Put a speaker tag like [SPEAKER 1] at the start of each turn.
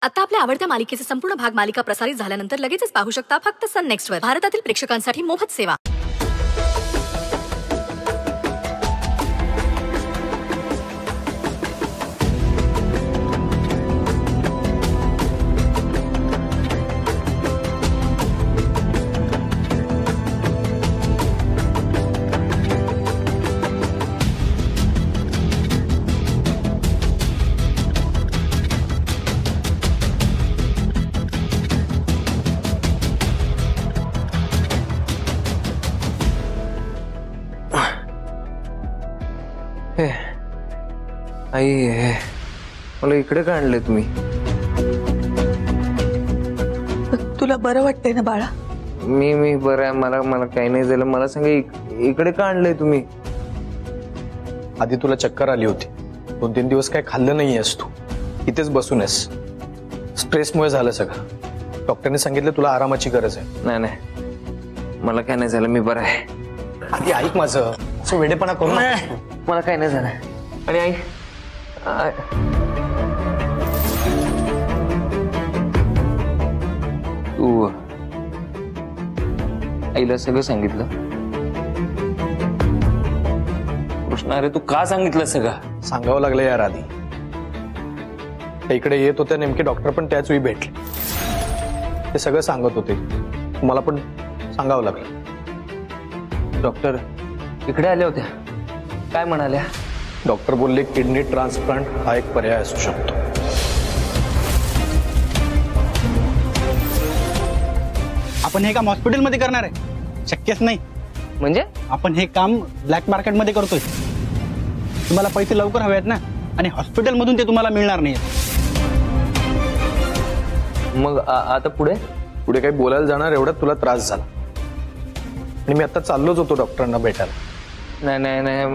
[SPEAKER 1] आता आपल्या आवडत्या मालिकेचे संपूर्ण भाग मालिका प्रसारित झाल्यानंतर लगेचच पाहू शकता फक्त सन नेक्स्ट वर. भारतातील प्रेक्षकांसाठी मोफत सेवा.
[SPEAKER 2] आई मला इकडे का आणले तुम्ही?
[SPEAKER 3] तुला बरं वाटतंय ना बाळा?
[SPEAKER 2] मी बरं आहे. मला काही नाही झालं. मला सांगा इकडे का आणले तुम्ही?
[SPEAKER 4] आधी तुला चक्कर आली होती. 2-3 दिवस काय खाल्लं नाहीयेस तू. इथेच बसून आहेस. स्ट्रेसमुळे झालं सगळं. डॉक्टरने सांगितलं तुला आरामाची गरज आहे.
[SPEAKER 2] नाही मला काय नाही झालं. मी बरं आहे.
[SPEAKER 4] आधी ऐक माझं. असं वेडेपणा करू नका.
[SPEAKER 2] मला काय नाही झालं. आणि आई तू आईला सगळं सांगितलं? कृष्णा अरे तू का सांगितलं सगळं?
[SPEAKER 4] सांगावं लागलं यार आधी. इकडे येत होते नेमके डॉक्टर पण त्याच वेळी भेटले. ते सगळं सांगत होते. मला पण सांगावं लागलं.
[SPEAKER 2] डॉक्टर इकडे आल्या होत्या. काय म्हणाल्या?
[SPEAKER 4] डॉक्टर बोलले किडनी ट्रान्सप्लांट हा एक पर्याय असू शकतो.
[SPEAKER 5] आपण हे काम हॉस्पिटलमध्ये करणार आहे? शक्यच नाही.
[SPEAKER 2] म्हणजे
[SPEAKER 5] आपण हे काम ब्लॅक मार्केटमध्ये करतोय. तुम्हाला पैसे लवकर हवे आहेत ना, आणि हॉस्पिटलमधून ते तुम्हाला मिळणार नाही.
[SPEAKER 2] मग आता पुढे
[SPEAKER 4] काही बोलायला जाणार एवढ्यात तुला त्रास झाला. आणि मी आता चाललोच होतो डॉक्टरांना भेटायला.
[SPEAKER 2] नाही